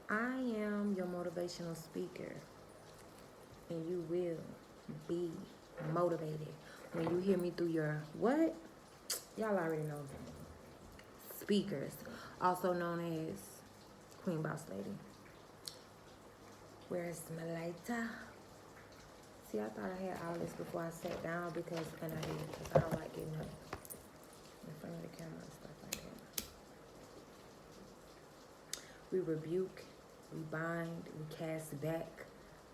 I am your motivational speaker, and you will be motivated when you hear me through your what? Y'all already know. Speakers, also known as Queen Boss Lady. Where's my lighter? See, I thought I had all this before I sat down and I didn't, because I don't like getting up in front of the camera and stuff like that. We rebuke, we bind, we cast back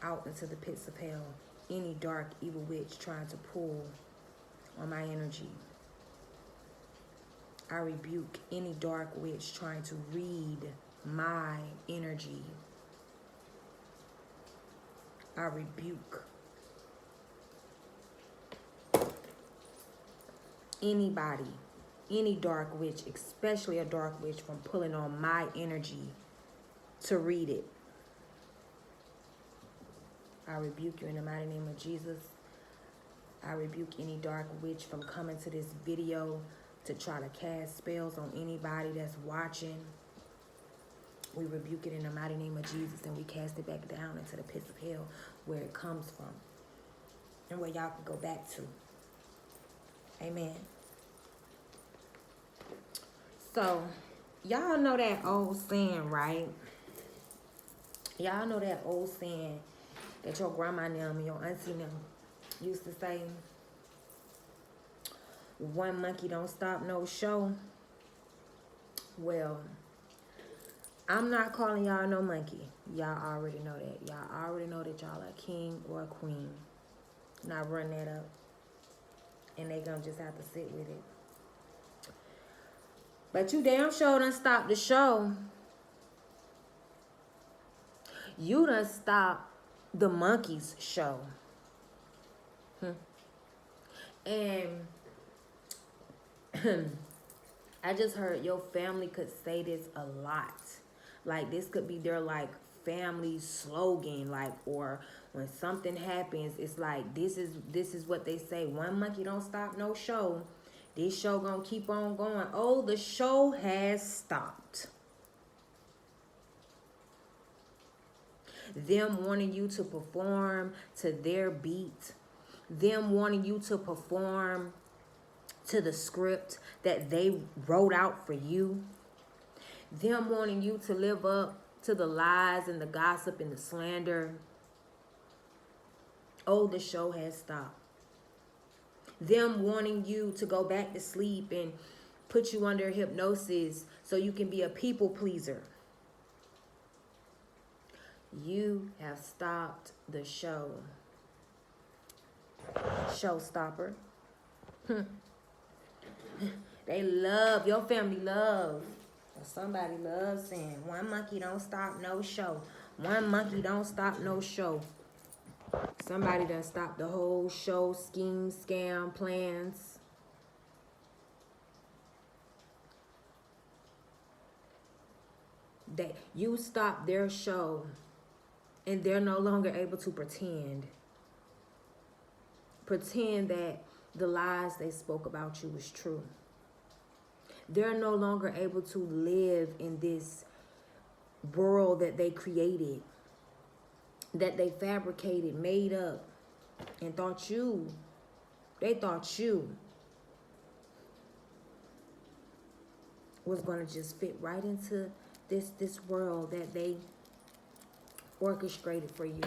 out into the pits of hell any dark, evil witch trying to pull on my energy. I rebuke any dark witch trying to read my energy. I rebuke anybody, any dark witch, especially a dark witch, from pulling on my energy to read it. I rebuke you in the mighty name of Jesus. I rebuke any dark witch from coming to this video to try to cast spells on anybody that's watching. We rebuke it in the mighty name of Jesus, and we cast it back down into the pits of hell where it comes from and where y'all can go back to. Amen. So, y'all know that old saying, right? Y'all know that old saying that your grandma and them, your auntie them used to say, one monkey don't stop no show. Well, I'm not calling y'all no monkey. Y'all already know that. Y'all already know that y'all are king or a queen. Now run that up. And they gonna just have to sit with it. But you damn sure done stopped the show. You done stopped the monkeys show. And I just heard your family could say this a lot. Like this could be their like family slogan, like, or when something happens, it's like this is what they say. One monkey don't stop no show. This show gonna keep on going. Oh, the show has stopped. Them wanting you to perform to their beat. Them wanting you to perform to the script that they wrote out for you. Them wanting you to live up to the lies and the gossip and the slander. Oh, the show has stopped. Them wanting you to go back to sleep and put you under hypnosis so you can be a people pleaser. You have stopped the show. Showstopper. They love, your family love. Somebody loves saying, one monkey don't stop no show. One monkey don't stop no show. Somebody done stopped the whole show, scheme, scam, plans. That you stopped their show and they're no longer able to pretend that the lies they spoke about you was true. They're no longer able to live in this world that they created, that they fabricated, made up, and they thought you was gonna just fit right into this world that they orchestrated for you.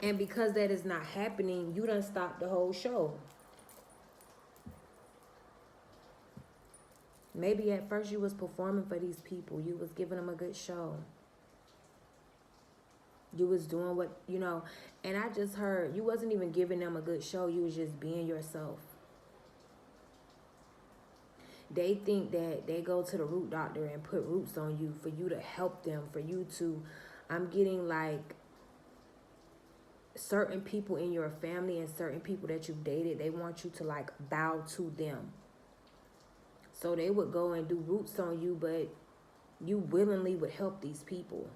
And because that is not happening, you done stopped the whole show. Maybe at first you was performing for these people. You was giving them a good show. You was doing what, and I just heard you wasn't even giving them a good show. You was just being yourself. They think that they go to the root doctor and put roots on you for you to help them, for you to, I'm getting like certain people in your family and certain people that you've dated, they want you to like bow to them. So they would go and do roots on you, but you willingly would help these people.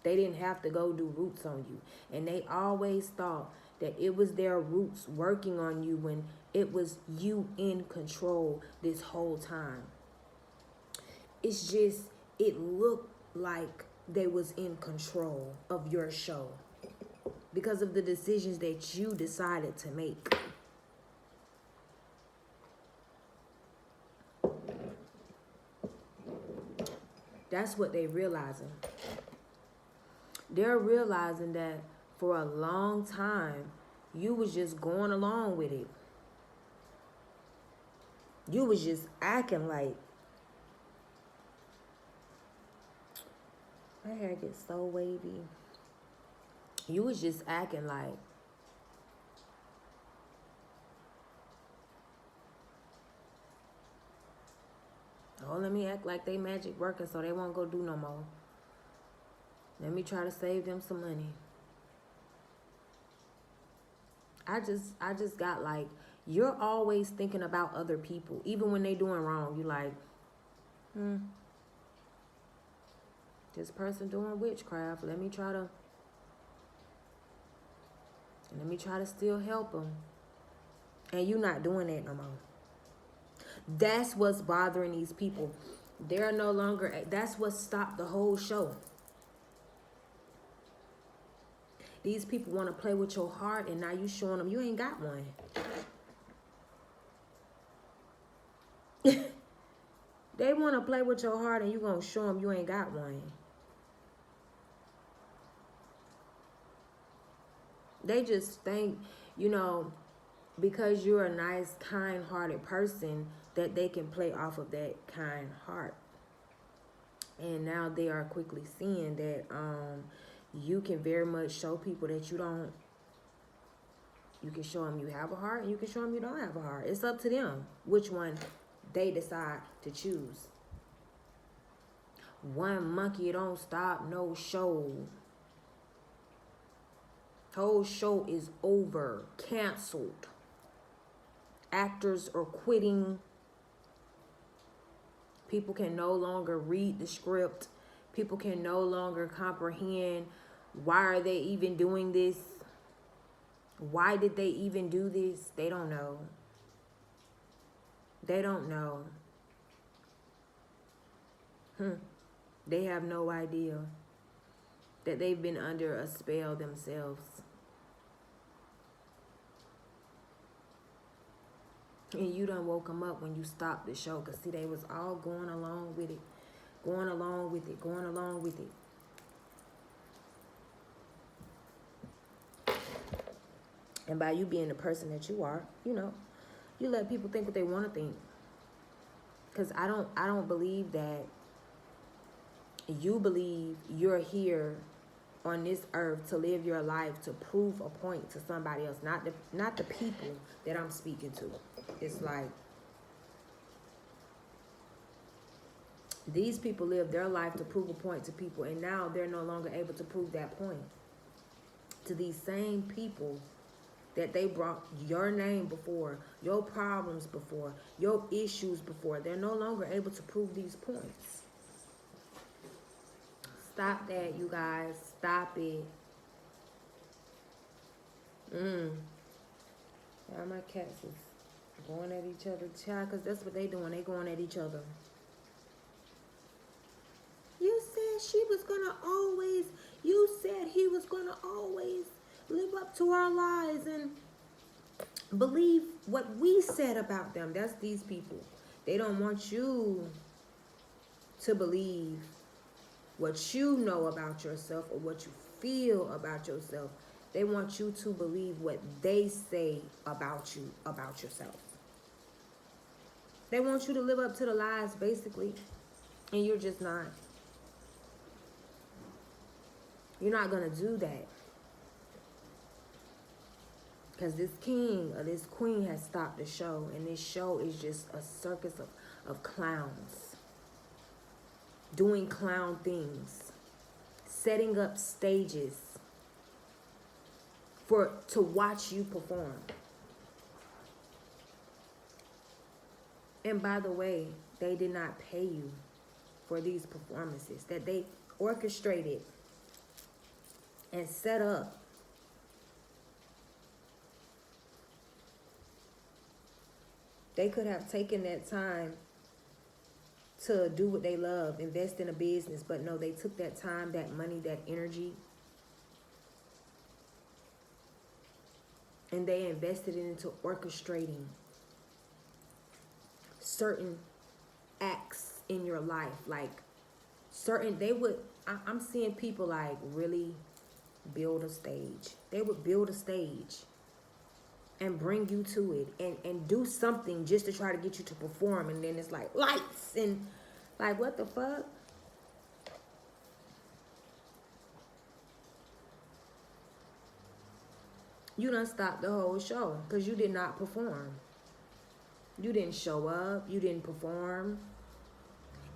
They didn't have to go do roots on you. And they always thought that it was their roots working on you when it was you in control this whole time. it's just, it looked like they was in control of your show because of the decisions that you decided to make. That's what they realizing. They're realizing that for a long time, you was just going along with it. You was just acting like, my hair gets so wavy. You was just acting like, oh, let me act like they magic working so they won't go do no more. Let me try to save them some money. I just got like, you're always thinking about other people. Even when they doing wrong, you like, this person doing witchcraft. Let me try to still help them. And you not doing that no more. That's what's bothering these people. They're no longer, that's what stopped the whole show. These people want to play with your heart, and now you showing them you ain't got one. They want to play with your heart, and you going to show them you ain't got one. They just think, you know, because you're a nice, kind-hearted person, that they can play off of that kind heart. And now they are quickly seeing that you can very much show people that you don't. You can show them you have a heart, and you can show them you don't have a heart. It's up to them which one they decide to choose. One monkey don't stop no show. Whole show is over, canceled. Actors are quitting. People can no longer read the script. People can no longer comprehend, why are they even doing this? Why did they even do this? They don't know. They don't know. They have no idea that they've been under a spell themselves. And you done woke them up when you stopped the show. Because, see, they was all going along with it. Going along with it. Going along with it. And by you being the person that you are, you know, you let people think what they want to think. Because I don't believe that you believe you're here on this earth to live your life to prove a point to somebody else, not the people that I'm speaking to. It's like these people live their life to prove a point to people, and now they're no longer able to prove that point to these same people that they brought your name before, your problems before, your issues before. They're no longer able to prove these points. Stop that, you guys. Stop it. Now my cats is going at each other, child, because that's what they doing. They going at each other. You said he was gonna always live up to our lies and believe what we said about them. That's these people. They don't want you to believe what you know about yourself or what you feel about yourself. They want you to believe what they say about you, about yourself. They want you to live up to the lies, basically, and you're just not. You're not going to do that. Because this king or this queen has stopped the show, and this show is just a circus of clowns. Doing clown things. Setting up stages to watch you perform. And by the way, they did not pay you for these performances that they orchestrated and set up. They could have taken that time to do what they love, invest in a business. But no, they took that time, that money, that energy, and they invested it into orchestrating certain acts in your life. Like I'm seeing people like really build a stage. They would build a stage and bring you to it and do something just to try to get you to perform. And then it's like lights and like, what the fuck? You done stopped the whole show because you did not perform. You didn't show up. You didn't perform.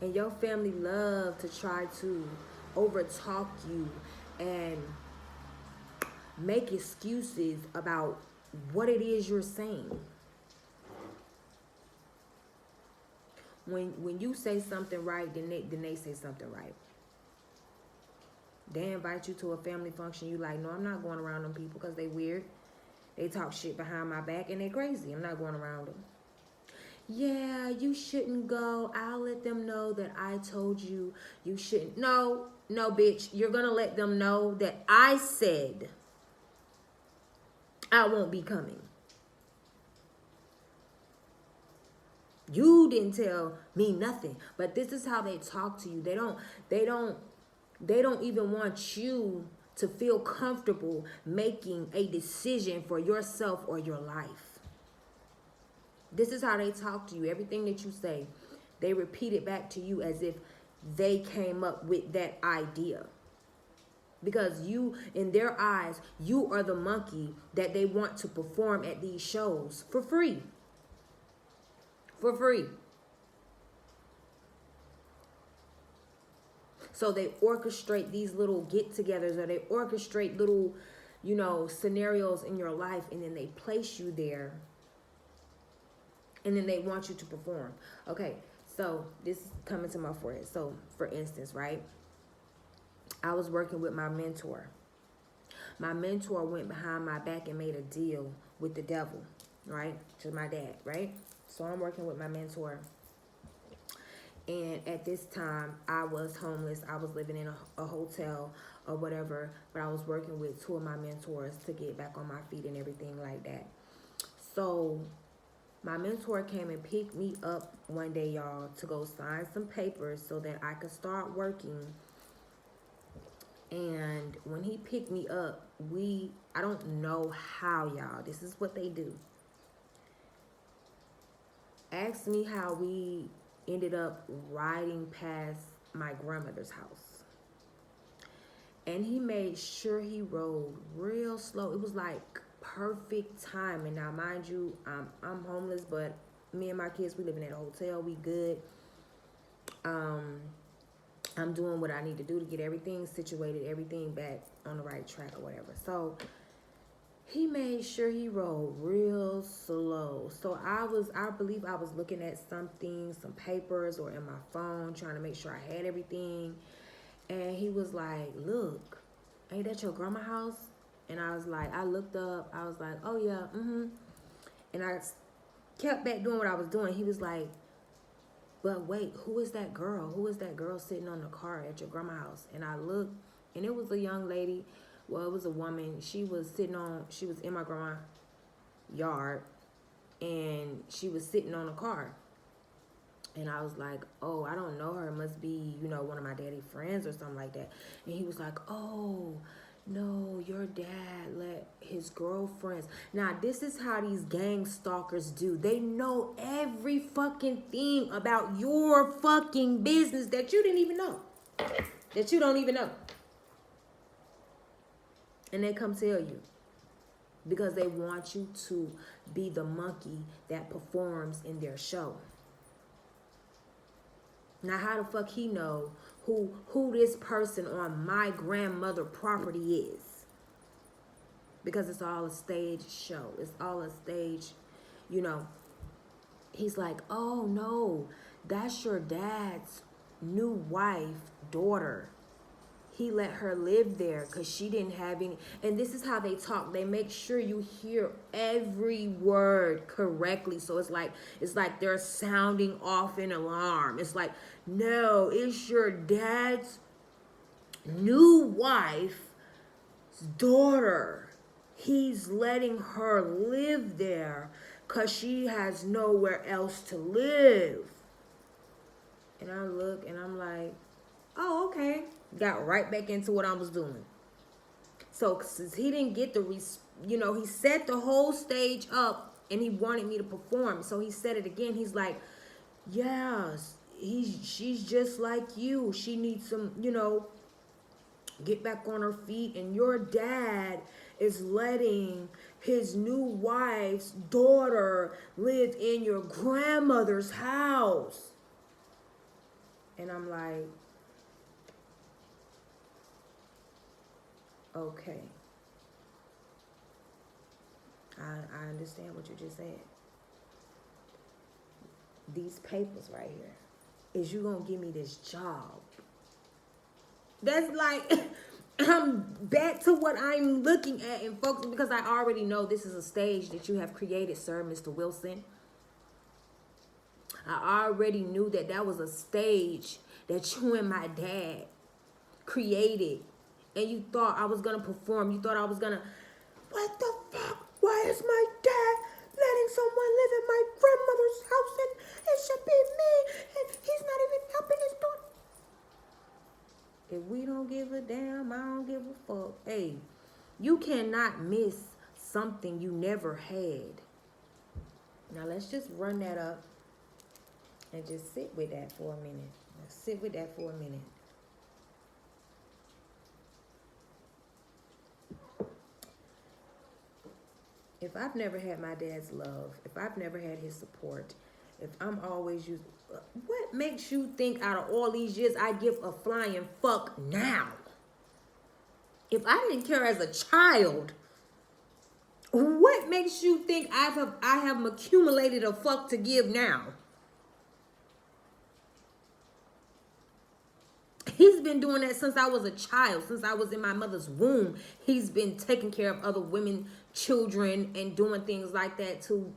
And your family love to try to overtalk you and make excuses about what it is you're saying. When you say something right, then they say something right. They invite you to a family function. You like, no, I'm not going around them people because they weird. They talk shit behind my back and they crazy. I'm not going around them. Yeah, you shouldn't go. I'll let them know that I told you you shouldn't. No, bitch. You're going to let them know that I said I won't be coming. You didn't tell me nothing. But this is how they talk to you. They don't even want you to feel comfortable making a decision for yourself or your life. This is how they talk to you. Everything that you say, they repeat it back to you as if they came up with that idea. Because you, in their eyes, you are the monkey that they want to perform at these shows for free. For free. So they orchestrate these little get-togethers, or they orchestrate little, scenarios in your life, and then they place you there, and then they want you to perform. Okay, so this is coming to my forehead. So, for instance, right? I was working with my mentor. My mentor went behind my back and made a deal with the devil, right? To my dad, right? So I'm working with my mentor. And at this time, I was homeless. I was living in a hotel or whatever. But I was working with two of my mentors to get back on my feet and everything like that. So my mentor came and picked me up one day, y'all, to go sign some papers so that I could start working. And when he picked me up, I don't know how, y'all. This is what they do. Ask me how we ended up riding past my grandmother's house. And he made sure he rode real slow. It was like perfect timing. Now, mind you, I'm homeless, but me and my kids, we living in a hotel. We good. I'm doing what I need to do to get everything situated, everything back on the right track or whatever. So he made sure he rode real slow. So I believe I was looking at something, some papers or in my phone, trying to make sure I had everything. And he was like, look, ain't that your grandma's house? And I was like, I looked up, I was like, oh yeah, And I kept back doing what I was doing. He was like, but wait, who is that girl? Who is that girl sitting on the car at your grandma's house? And I looked, and it was a young lady. Well, it was a woman. She was in my grandma's yard, and she was sitting on a car. And I was like, oh, I don't know her. It must be, one of my daddy's friends or something like that. And he was like, oh, no, your dad let his girlfriends. Now, this is how these gang stalkers do. They know every fucking thing about your fucking business that you didn't even know. That you don't even know. And they come tell you. Because they want you to be the monkey that performs in their show. Now, how the fuck he know who this person on my grandmother property is? Because it's all a stage show. It's all a stage, He's like, oh, no, that's your dad's new wife, daughter. he let her live there because she didn't have any. And this is how they talk. They make sure you hear every word correctly. So it's like they're sounding off an alarm. It's like, no, it's your dad's new wife's daughter. He's letting her live there because she has nowhere else to live. And I look and I'm like, oh, okay. Got right back into what I was doing. So since he didn't get he set the whole stage up and he wanted me to perform. So he said it again. He's like, yeah, she's just like you. She needs some, get back on her feet. And your dad is letting his new wife's daughter live in your grandmother's house. And I'm like, okay. I understand what you just said. These papers right here, is you gonna give me this job? That's like, I'm back to what I'm looking at and focusing, because I already know this is a stage that you have created, sir, Mr. Wilson. I already knew that was a stage that you and my dad created. And you thought I was going to perform. You thought I was going to, what the fuck? Why is my dad letting someone live in my grandmother's house and it should be me? And he's not even helping his daughter. If we don't give a damn, I don't give a fuck. Hey, you cannot miss something you never had. Now let's just run that up and just sit with that for a minute. Let's sit with that for a minute. If I've never had my dad's love, if I've never had his support, if I'm always used, what makes you think out of all these years I give a flying fuck now? If I didn't care as a child, what makes you think I have accumulated a fuck to give now? He's been doing that since I was a child, since I was in my mother's womb. He's been taking care of other women, children, and doing things like that to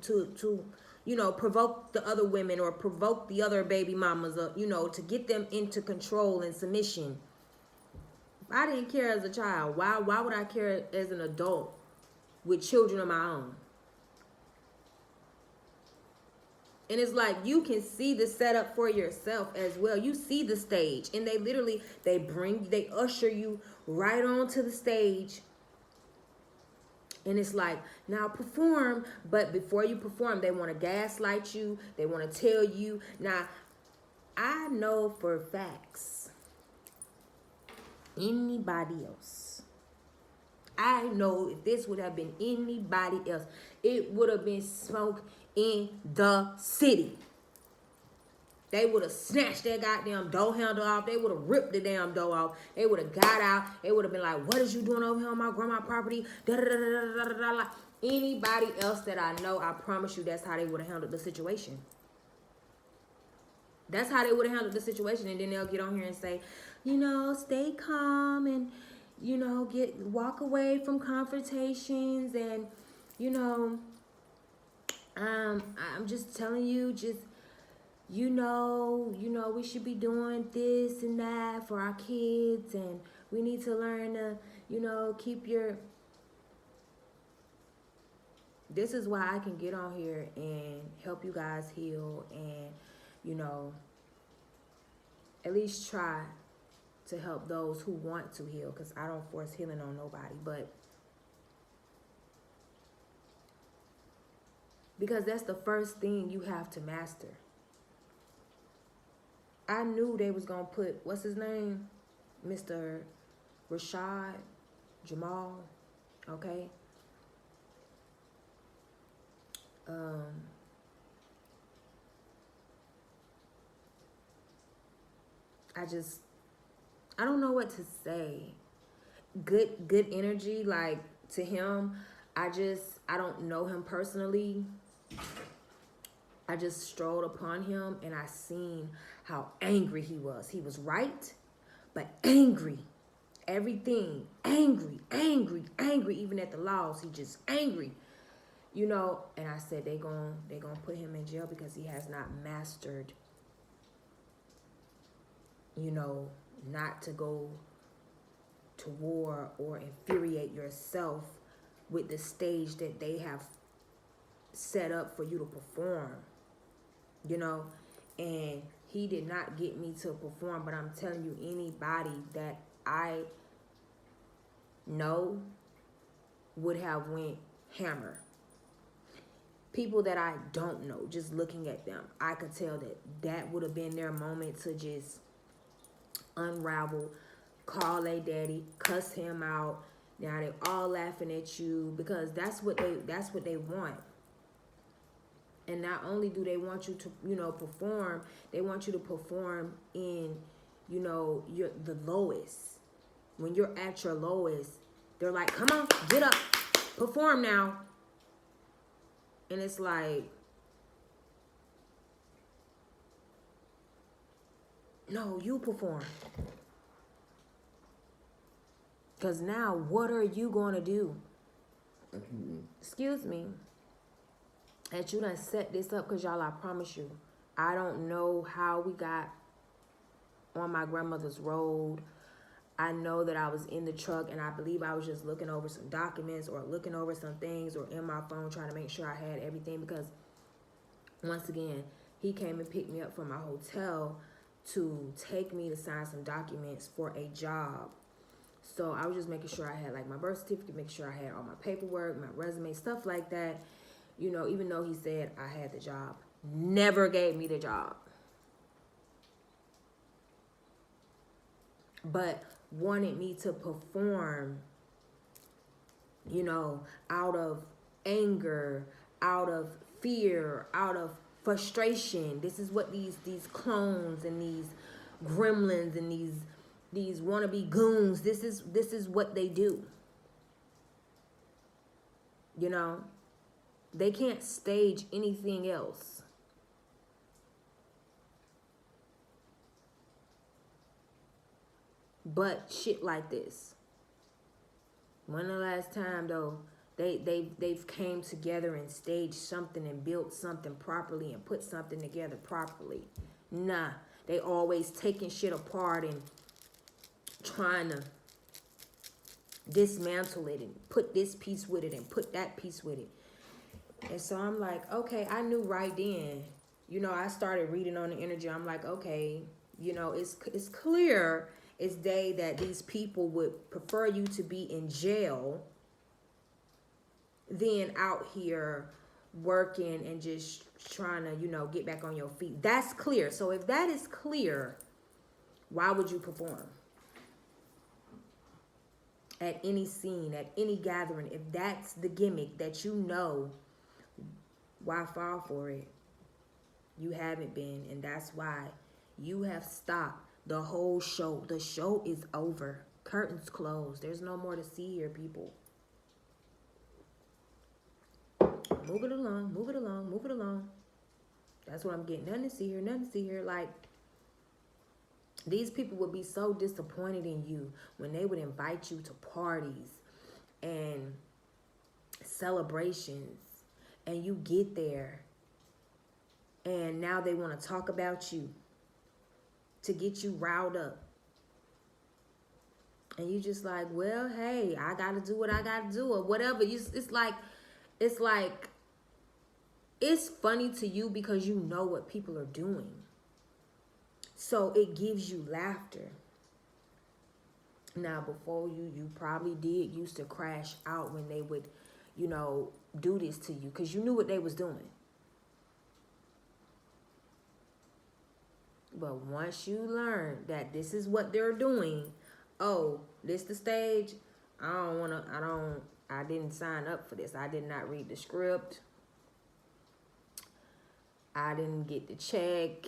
provoke the other women or provoke the other baby mamas, to get them into control and submission. If I didn't care as a child, why would I care as an adult with children of my own? And it's like, you can see the setup for yourself as well. You see the stage, and they usher you right onto the stage. And it's like, now perform. But before you perform, they want to gaslight you. They want to tell you. Now, I know for facts, anybody else, I know if this would have been anybody else, it would have been smoke in the city. They would have snatched that goddamn door handle off. They would have ripped the damn door off. They would have got out. They would have been like, what is you doing over here on my grandma's property? Da, da, da, da, da, da, da. Anybody else that I know, I promise you that's how they would have handled the situation. That's how they would have handled the situation. And then they'll get on here and say, stay calm and, walk away from confrontations. And, I'm just telling you, we should be doing this and that for our kids, and we need to learn to, keep your... This is why I can get on here and help you guys heal and, at least try to help those who want to heal, because I don't force healing on nobody, but because that's the first thing you have to master. I knew they was going to put, what's his name? Mr. Rashad Jamal, okay? I don't know what to say. Good energy, like, to him. I don't know him personally. I just strolled upon him and I seen how angry he was. He was right, but angry. everything. Angry, angry, angry. Even at the laws, he just angry. You know, and I said they gonna put him in jail because he has not mastered, you know, not to go to war or infuriate yourself with the stage that they have set up for you to perform, you know. And he did not get me to perform, but I'm telling you, anybody that I know would have went hammer. People that I don't know, just looking at them, I could tell that that would have been their moment to just unravel, call a daddy, cuss him out. Now they all laughing at you because that's what they want. And not only do they want you to, you know, perform, they want you to perform in, you know, the lowest. When you're at your lowest, they're like, come on, get up, perform now. And it's like, no, you perform. Because now, what are you going to do? Excuse me. That you done set this up, because y'all, I promise you, I don't know how we got on my grandmother's road. I know that I was in the truck, and I believe I was just looking over some documents or looking over some things or in my phone trying to make sure I had everything, because once again, he came and picked me up from my hotel to take me to sign some documents for a job. So I was just making sure I had like my birth certificate, making sure I had all my paperwork, my resume, stuff like that. You know, even though he said I had the job, never gave me the job. But wanted me to perform, you know, out of anger, out of fear, out of frustration. This is what these clones and these gremlins and these wannabe goons, this is what they do. You know, they can't stage anything else. But shit like this. When the last time though they've came together and staged something and built something properly and put something together properly? Nah, they always taking shit apart and trying to dismantle it and put this piece with it and put that piece with it. And so I'm like, okay, I knew right then. You know, I started reading on the energy. I'm like, okay, you know, it's clear as day that these people would prefer you to be in jail than out here working and just trying to, you know, get back on your feet. That's clear. So if that is clear, why would you perform at any scene, at any gathering? If that's the gimmick that you know, why fall for it? You haven't been, and that's why you have stopped the whole show. The show is over. Curtains closed. There's no more to see here, people. Move it along, move it along, move it along. That's what I'm getting. Nothing to see here, nothing to see here. Like, these people would be so disappointed in you when they would invite you to parties and celebrations, and you get there and now they want to talk about you to get you riled up. And you just like, well, hey, I got to do what I got to do or whatever. It's like, it's funny to you because you know what people are doing. So it gives you laughter. Now, before you probably did used to crash out when they would, you know, do this to you because you knew what they was doing. But once you learn that this is what they're doing, oh, this the stage, I didn't sign up for this. I did not read the script. I didn't get the check.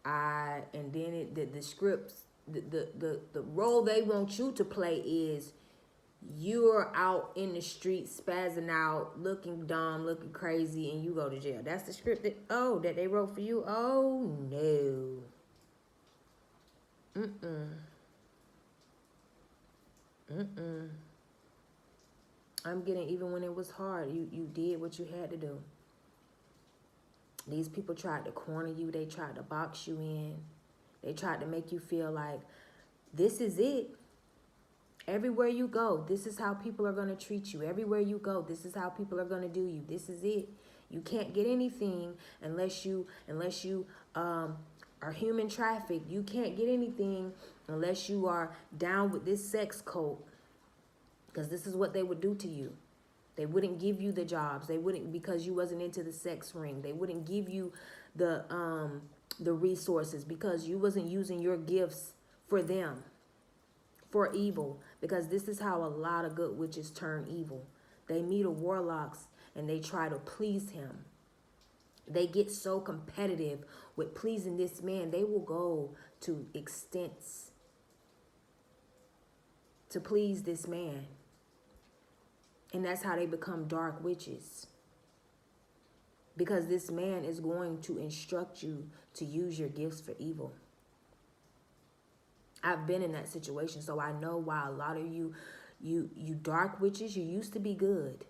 And then the scripts, the role they want you to play is you're out in the street spazzing out, looking dumb, looking crazy, and you go to jail. That's the script that they wrote for you. Oh no. I'm getting, even when it was hard, you did what you had to do. These people tried to corner you. They tried to box you in. They tried to make you feel like this is it. Everywhere you go, this is how people are going to treat you. Everywhere you go, this is how people are going to do you. This is it. You can't get anything unless you are human trafficked. You can't get anything unless you are down with this sex cult, because this is what they would do to you. They wouldn't give you the jobs. They wouldn't, because you wasn't into the sex ring. They wouldn't give you the resources because you wasn't using your gifts for them, for evil. Because this is how a lot of good witches turn evil. They meet a warlocks and they try to please him. They get so competitive with pleasing this man, they will go to extents to please this man. And that's how they become dark witches. Because this man is going to instruct you to use your gifts for evil. I've been in that situation, so I know why a lot of you dark witches, you used to be good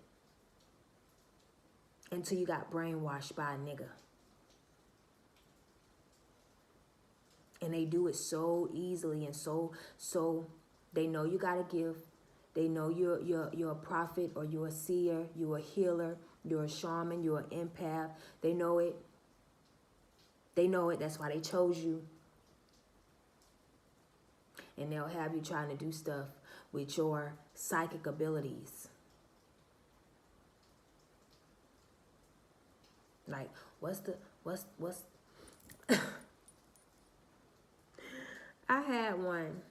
until you got brainwashed by a nigga. And they do it so easily and so they know you got a gift. They know you're a prophet, or you're a seer, you're a healer, you're a shaman, you're an empath. They know it. They know it. That's why they chose you. And they'll have you trying to do stuff with your psychic abilities. Like, what's I had one.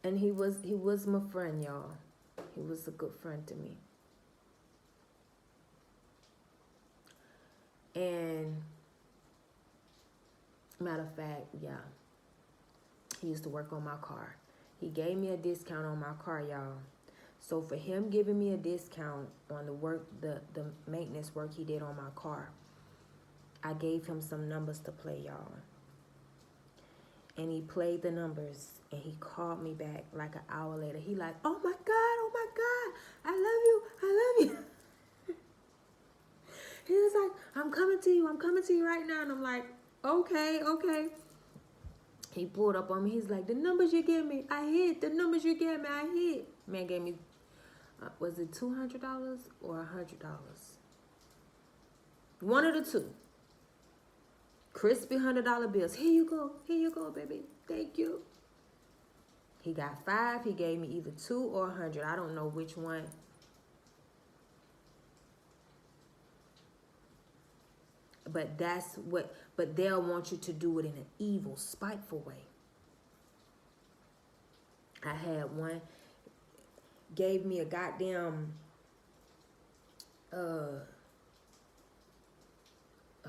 And he was my friend, y'all. He was a good friend to me. And matter of fact, yeah, he used to work on my car. He gave me a discount on my car, y'all. So for him giving me a discount on the maintenance work he did on my car, I gave him some numbers to play, y'all. And he played the numbers, and he called me back like an hour later. He like, oh my God, I love you. He was like, I'm coming to you right now. And I'm like, okay. He pulled up on me. He's like, the numbers you gave me, I hit. The numbers you gave me, I hit. Man gave me, was it $200 or $100? One of the two. Crispy $100 bills. Here you go, baby. Thank you. He got 5. He gave me either 2 or 100. I don't know which one. But but they'll want you to do it in an evil, spiteful way. I had one, gave me a goddamn, a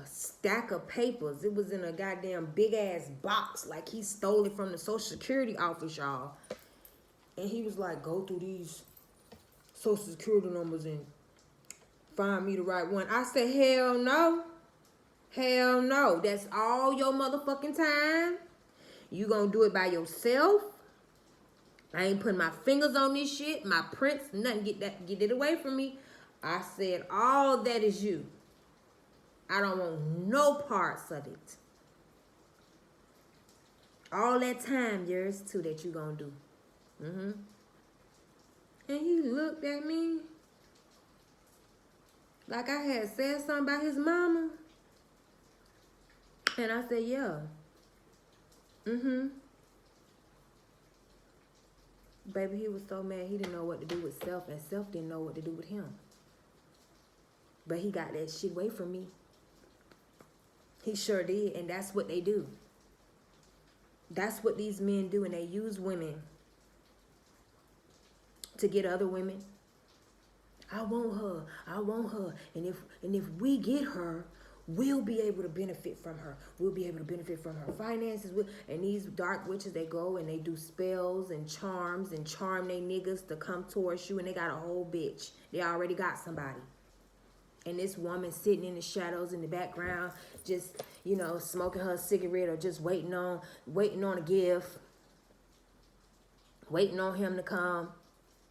stack of papers. It was in a goddamn big ass box, like he stole it from the Social Security office, y'all. And he was like, go through these Social Security numbers and find me the right one. I said, hell no. That's all your motherfucking time. You gonna do it by yourself. I ain't putting my fingers on this shit. My prints, nothing. Get it away from me. I said, all that is you. I don't want no parts of it. All that time, yours too, that you gonna do. And he looked at me like I had said something about his mama. And I said, yeah. Baby, he was so mad he didn't know what to do with Self, and Self didn't know what to do with him. But he got that shit away from me. He sure did, and that's what they do. That's what these men do, and they use women to get other women. I want her. And if we get her, we'll be able to benefit from her. We'll be able to benefit from her finances. And these dark witches, they go and they do spells and charms and charm they niggas to come towards you, and they got a whole bitch. They already got somebody. And this woman sitting in the shadows in the background, just, smoking her cigarette or just waiting on a gift. waiting on him to come,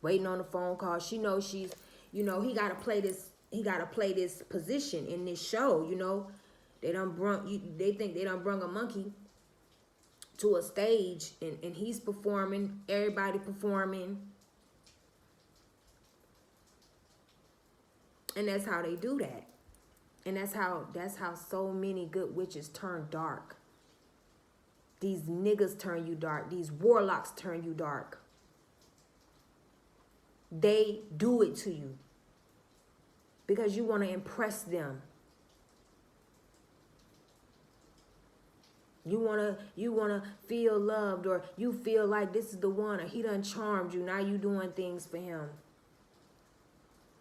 waiting on the phone call. She knows she's, he got to play this position in this show, They think they done brung a monkey to a stage, and he's performing, everybody performing. And that's how they do that. And that's how so many good witches turn dark. These niggas turn you dark. These warlocks turn you dark. They do it to you because you want to impress them. You wanna feel loved, or you feel like this is the one, or he done charmed you. Now you doing things for him.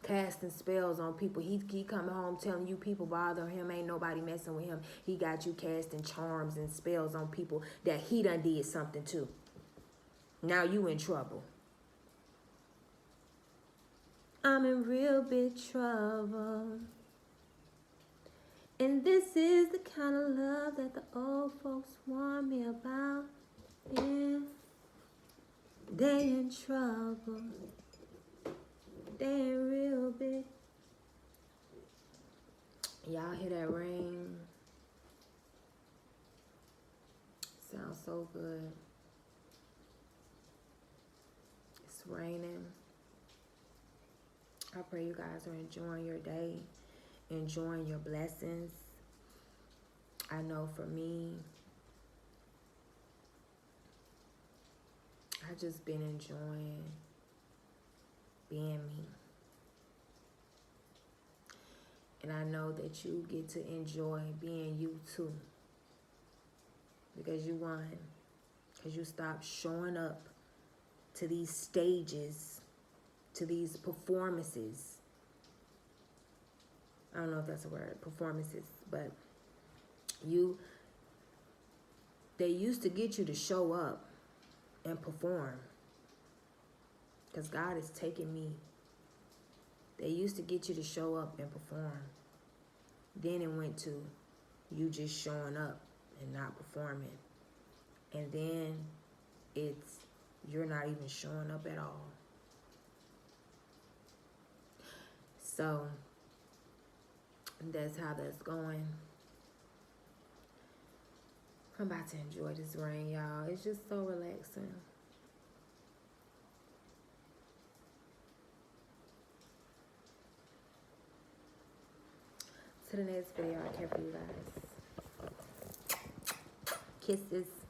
Casting spells on people. He coming home telling you people bother him. Ain't nobody messing with him. He got you casting charms and spells on people that he done did something to. Now you in trouble. I'm in real big trouble. And this is the kind of love that the old folks warn me about. Yeah, they in trouble. They in real big. Y'all hear that rain? Sounds so good. It's raining. I pray you guys are enjoying your day, enjoying your blessings. I know for me, I just been enjoying being me. And I know that you get to enjoy being you too. Because you won. Because you stopped showing up to these stages, to these performances. I don't know if that's a word, performances, but they used to get you to show up and perform. Because God is taking me. They used to get you to show up and perform. Then it went to you just showing up and not performing. And then you're not even showing up at all. So that's how that's going. I'm about to enjoy this rain, y'all. It's just so relaxing. To the next video. I care for you guys. Kisses.